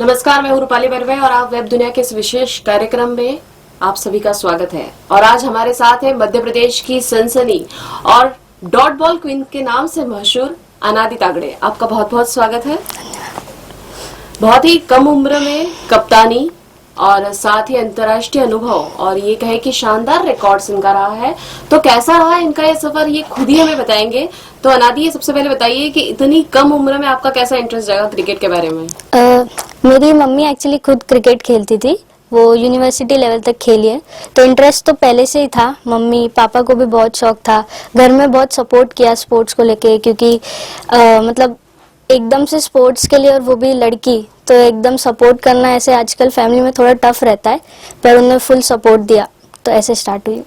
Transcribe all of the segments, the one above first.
नमस्कार, मैं हूं रूपाली बर्वे और आप वेब दुनिया के इस विशेष कार्यक्रम में आप सभी का स्वागत है। और आज हमारे साथ है मध्य प्रदेश की सनसनी और डॉट बॉल क्वीन के नाम से मशहूर अनादि तागड़े। आपका बहुत बहुत स्वागत है। बहुत ही कम उम्र में कप्तानी और साथ ही अंतर्राष्ट्रीय अनुभव और ये कहे कि शानदार रिकॉर्ड्स इनका रहा है। तो कैसा रहा इनका ये सफर, ये खुद ही हमें बताएंगे। तो अनादि, ये सबसे पहले बताइए कि इतनी कम उम्र में आपका कैसा इंटरेस्ट जागा क्रिकेट के बारे में? मेरी मम्मी एक्चुअली खुद क्रिकेट खेलती थी, वो यूनिवर्सिटी लेवल तक खेली है, तो इंटरेस्ट तो पहले से ही था। मम्मी पापा को भी बहुत शौक था, घर में बहुत सपोर्ट किया स्पोर्ट्स को लेके, क्योंकि मतलब एकदम से स्पोर्ट्स के लिए, और वो भी लड़की, तो एकदम सपोर्ट करना ऐसे आजकल फैमिली में थोड़ा टफ रहता है, पर उन्होंने फुल सपोर्ट दिया, तो ऐसे स्टार्ट हुई।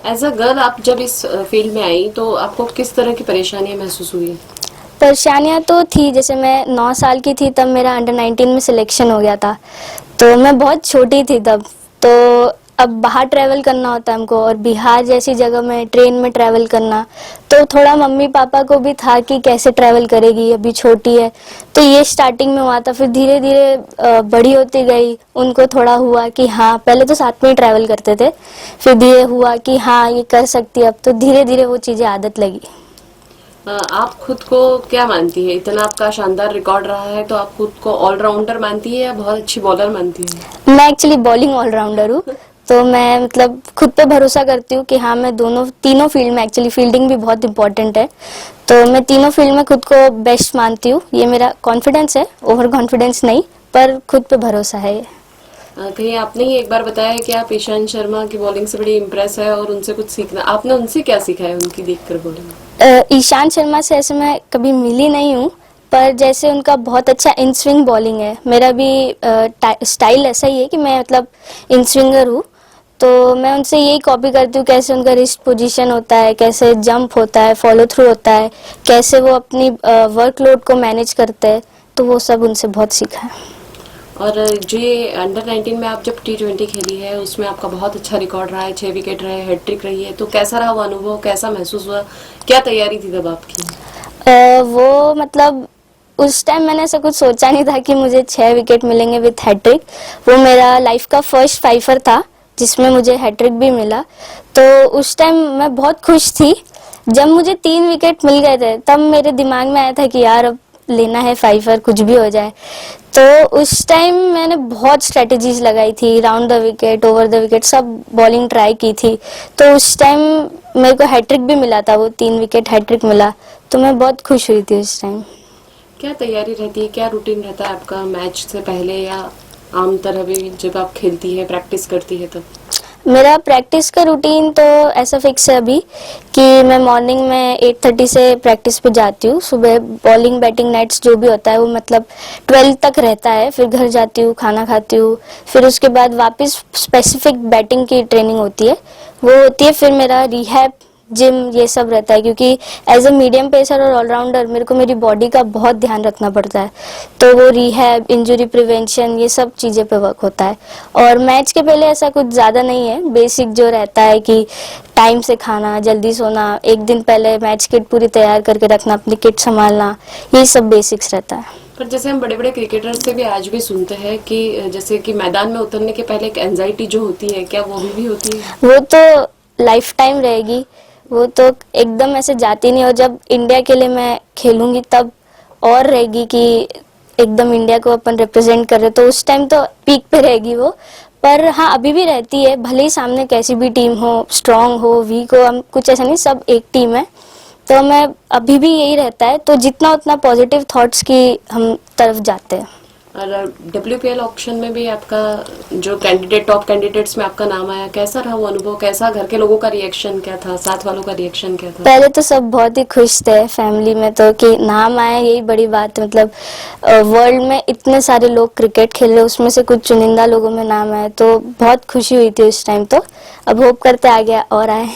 एज अ गर्ल आप जब इस फील्ड में आई तो आपको किस तरह की परेशानियां महसूस हुई? परेशानियां तो थी, जैसे मैं 9 साल की थी तब मेरा अंडर 19 में सिलेक्शन हो गया था, तो मैं बहुत छोटी थी तब। तो अब बाहर ट्रैवल करना होता है हमको, और बिहार जैसी जगह में ट्रेन में ट्रैवल करना, तो थोड़ा मम्मी पापा को भी था कि कैसे ट्रैवल करेगी, अभी छोटी है। तो ये स्टार्टिंग में हुआ था, फिर धीरे धीरे बड़ी होती गई, उनको थोड़ा हुआ कि हाँ, पहले तो साथ में ही ट्रैवल करते थे, फिर धीरे हुआ कि हाँ ये कर सकती है अब, तो धीरे धीरे वो चीज़ें आदत लगी। आप खुद को क्या मानती है? इतना आपका शानदार रिकॉर्ड रहा है, तो आप खुद को ऑलराउंडर मानती है या बहुत अच्छी बॉलर मानती है? मैं एक्चुअली बॉलिंग ऑलराउंडर हूँ, तो मैं मतलब खुद पे भरोसा करती हूँ कि हाँ, मैं तीनों फील्ड में, एक्चुअली फील्डिंग भी बहुत इंपॉर्टेंट है, तो मैं तीनों फील्ड में खुद को बेस्ट मानती हूँ। ये मेरा कॉन्फिडेंस है, ओवर कॉन्फिडेंस नहीं, पर खुद पे भरोसा है ये। कहीं आपने ही एक बार बताया है कि आप ईशांत शर्मा की बॉलिंग से बड़ी इम्प्रेस है और उनसे कुछ सीखना। आपने उनसे क्या सीखा है उनकी देखकर बॉलिंग? ईशांत शर्मा से ऐसे मैं कभी मिली नहीं हूँ, पर जैसे उनका बहुत अच्छा इन स्विंग बॉलिंग है, मेरा भी स्टाइल ऐसा ही है कि मैं मतलब इन स्विंगर हूँ, तो मैं उनसे यही कॉपी करती हूँ, कैसे उनका रिस्ट पोजीशन होता है, कैसे जंप होता है, फॉलो थ्रू होता है, कैसे वो अपनी वर्कलोड को मैनेज करते हैं, तो वो सब उनसे बहुत सीखा है। और जो ये अंडर 19 में आप जब T20 खेली है उसमें आपका बहुत अच्छा रिकॉर्ड रहा है, 6 विकेट रहे, हैट्रिक रही है, तो कैसा रहा वो अनुभव, कैसा महसूस हुआ, क्या तैयारी थी तब आपकी? वो मतलब उस टाइम मैंने ऐसा कुछ सोचा नहीं था कि मुझे 6 विकेट मिलेंगे विथ हैट्रिक। वो मेरा लाइफ का फर्स्ट फाइफर था जिसमें मुझे हैट्रिक भी मिला, तो उस टाइम मैं बहुत खुश थी। जब मुझे 3 विकेट मिल गए थे तब मेरे दिमाग में आया था कि यार अब लेना है फाइफर, कुछ भी हो जाए। तो उस टाइम मैंने बहुत स्ट्रेटजीज लगाई थी, round the wicket, over the wicket, सब बॉलिंग ट्राई की थी, तो उस टाइम मेरे को हैट्रिक भी मिला था, वो 3 विकेट हैट्रिक मिला, तो मैं बहुत खुश हुई थी उस टाइम। क्या तैयारी रहती है, क्या रूटीन रहता है आपका मैच से पहले या आम तरह भी जब आप खेलती है, प्रैक्टिस करती है तब? मेरा प्रैक्टिस का रूटीन तो ऐसा फिक्स है अभी कि मैं मॉर्निंग में 8:30 से प्रैक्टिस पे जाती हूँ। सुबह बॉलिंग बैटिंग नाइट्स जो भी होता है वो मतलब 12 तक रहता है, फिर घर जाती हूँ, खाना खाती हूँ, फिर उसके बाद वापस स्पेसिफिक बैटिंग की ट्रेनिंग होती है, वो होती है, फिर मेरा रिहैब, जिम, ये सब रहता है, क्योंकि एज अ मीडियम पेसर और ऑलराउंडर मेरे को मेरी बॉडी का बहुत ध्यान रखना पड़ता है, तो वो रिहैब, इंजरी प्रिवेंशन, ये सब चीज़ें पे वर्क होता है। और मैच के पहले ऐसा कुछ ज़्यादा नहीं है, बेसिक जो रहता है कि टाइम से खाना, जल्दी सोना, एक दिन पहले मैच किट पूरी तैयार करके रखना, अपनी किट संभालना, ये सब बेसिक्स रहता है। पर जैसे हम बड़े बड़े क्रिकेटर्स से भी आज भी सुनते हैं कि जैसे कि मैदान में उतरने के पहले एक एंजाइटी जो होती है, क्या वो भी होती है? वो तो लाइफ टाइम रहेगी, वो तो एकदम ऐसे जाती नहीं, और जब इंडिया के लिए मैं खेलूंगी तब और रहेगी कि एकदम इंडिया को अपन रिप्रेजेंट कर रहे, तो उस टाइम तो पीक पे रहेगी वो। पर हाँ, अभी भी रहती है, भले ही सामने कैसी भी टीम हो, स्ट्रांग हो, वीक हो, हम कुछ ऐसा नहीं, सब एक टीम है, तो मैं अभी भी यही रहता है, तो जितना उतना पॉजिटिव थॉट्स की हम तरफ जाते हैं। और WPL ऑक्शन में भी आपका जो कैंडिडेट, टॉप कैंडिडेट्स में आपका नाम आया, कैसा रहा वो अनुभव? कैसा घर के लोगों का रिएक्शन क्या था, साथ वालों का रिएक्शन क्या था? पहले तो सब बहुत ही खुश थे फैमिली में, तो कि नाम आया यही बड़ी बात है, मतलब वर्ल्ड में इतने सारे लोग क्रिकेट खेल रहे, उसमें से कुछ चुनिंदा लोगों में नाम आया, तो बहुत खुशी हुई थी उस टाइम। तो अब होप करते आ गया और आए।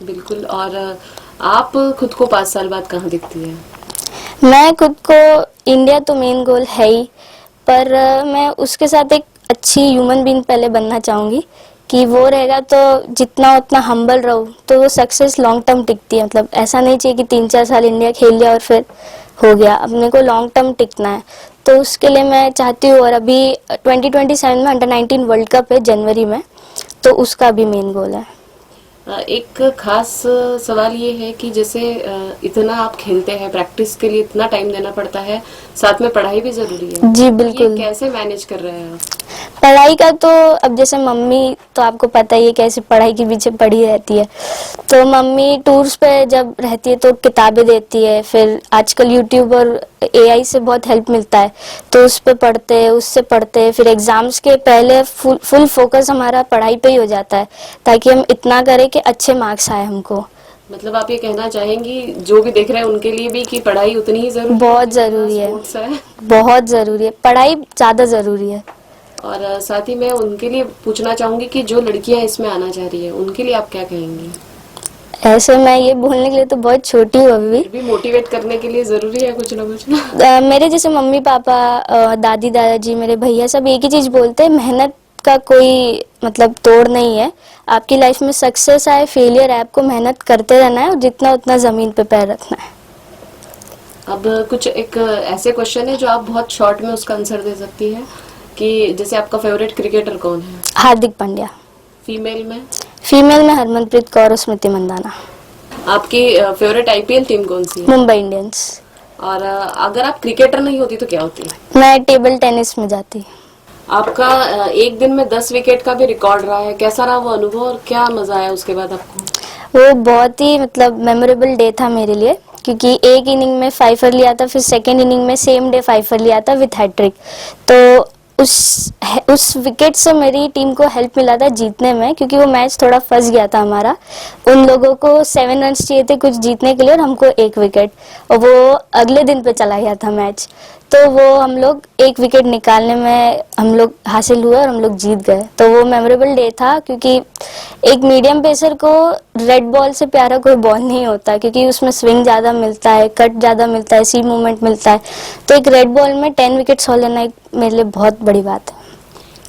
बिल्कुल। और आप खुद को 5 साल बाद कहाँ दिखती है? मैं खुद को, इंडिया तो मेन गोल है ही, पर मैं उसके साथ एक अच्छी ह्यूमन बीइंग पहले बनना चाहूँगी, कि वो रहेगा तो जितना उतना हम्बल रहो तो वो सक्सेस लॉन्ग टर्म टिकती है। मतलब ऐसा नहीं चाहिए कि 3-4 साल इंडिया खेल लिया और फिर हो गया, अपने को लॉन्ग टर्म टिकना है, तो उसके लिए मैं चाहती हूँ, और अभी 2027 में अंडर 19 वर्ल्ड कप है जनवरी में, तो उसका भी मेन गोल है। एक खास सवाल ये है कि जैसे इतना आप खेलते हैं, प्रैक्टिस के लिए इतना टाइम देना पड़ता है, साथ में पढ़ाई भी जरूरी है। जी ये बिल्कुल। कैसे मैनेज कर रहे हैं आप? पढ़ाई का तो अब जैसे मम्मी, तो आपको पता ही है कैसे पढ़ाई के पीछे पड़ी रहती है, तो मम्मी टूर्स पे जब रहती है तो किताबें देती है, फिर आजकल यूट्यूब और एआई से बहुत हेल्प मिलता है, तो उस पे पढ़ते हैं, उससे पढ़ते हैं, फिर एग्जाम्स के पहले फुल फोकस हमारा पढ़ाई पे ही हो जाता है, ताकि हम इतना करें कि अच्छे मार्क्स आए हमको। मतलब आप ये कहना चाहेंगी जो भी देख रहे हैं उनके लिए भी कि पढ़ाई उतनी ही जरूरी है बहुत जितना जरूरी है, स्पोर्ट्स है? बहुत जरूरी है, पढ़ाई ज्यादा जरूरी है। और साथ ही मैं उनके लिए पूछना चाहूंगी कि जो लड़कियां इसमें आना चाह रही है उनके लिए आप क्या कहेंगी? ऐसे मैं ये बोलने के लिए तो बहुत छोटी हूँ अभी फिर भी मोटिवेट करने के लिए जरूरी है कुछ ना कुछ। मेरे जैसे मम्मी पापा, दादी दादाजी, मेरे भैया, सब एक ही चीज बोलते हैं, मेहनत का कोई मतलब तोड़ नहीं है। आपकी लाइफ में सक्सेस आए फेलियर आए, आपको मेहनत करते रहना है और जितना उतना जमीन पे पैर रखना है। अब कुछ एक ऐसे क्वेश्चन है जो आप बहुत शॉर्ट में उसका आंसर दे सकती है कि जैसे आपका फेवरेट क्रिकेटर कौन है? हार्दिक पांड्या। फीमेल में? फीमेल में हरमनप्रीत कौर और स्मृति मंदाना। आपकी फेवरेट आईपीएल टीम कौन सी है? मुंबई इंडियंस। और अगर आप क्रिकेटर नहीं होती तो क्या होती? मैं टेबल टेनिस में जाती। आपका एक दिन में 10 विकेट का भी रिकॉर्ड रहा है, कैसा रहा वो अनुभव और क्या मजा आया उसके बाद आपको? वो बहुत ही मतलब मेमोरेबल डे था मेरे लिए, क्योंकि एक इनिंग में 5 लिया था, फिर सेकेंड इनिंग में सेम डे 5 लिया था विथ हैट्रिक। तो उस विकेट से मेरी टीम को हेल्प मिला था जीतने में, क्योंकि वो मैच थोड़ा फंस गया था हमारा। उन लोगों को 7 रन चाहिए थे कुछ जीतने के लिए और हमको 1 विकेट, और वो अगले दिन पे चला गया था मैच, तो वो हम लोग 1 विकेट निकालने में हम लोग हासिल हुए और हम लोग जीत गए। तो वो मेमोरेबल डे था, क्योंकि एक मीडियम पेसर को रेड बॉल से प्यारा कोई बॉल नहीं होता, क्योंकि उसमें स्विंग ज्यादा मिलता है, कट ज्यादा मिलता है, सी मूवमेंट मिलता है, तो एक रेड बॉल में 10 विकेट्स हो लेना एक मेरे लिए बहुत बड़ी बात है।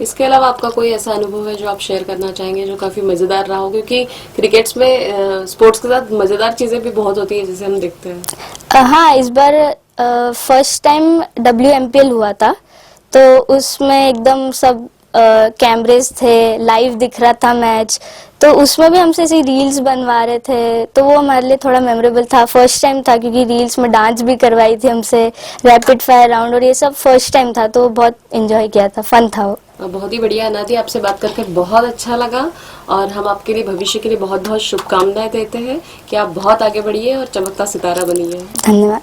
इसके अलावा आपका कोई ऐसा अनुभव है जो आप शेयर करना चाहेंगे जो काफी मजेदार रहा हो? क्योंकि क्रिकेट्स में स्पोर्ट्स के साथ मजेदार चीजें भी बहुत होती है जैसे हम देखते हैं। हाँ, इस बार फर्स्ट टाइम WMPL हुआ था, तो उसमें एकदम सब कैमरेज थे, लाइव दिख रहा था मैच, तो उसमें भी हमसे ऐसी रील्स बनवा रहे थे, तो वो हमारे लिए थोड़ा मेमोरेबल था। फर्स्ट टाइम था, क्योंकि रील्स में डांस भी करवाई थी हमसे, रैपिड फायर राउंड और ये सब फर्स्ट टाइम था, तो बहुत एंजॉय किया था, फन था वो। बहुत ही बढ़िया अनादि, आपसे बात करके बहुत अच्छा लगा और हम आपके लिए भविष्य के लिए बहुत बहुत शुभकामनाएं देते हैं कि आप बहुत आगे बढ़िए और चमकता सितारा बनिए। धन्यवाद।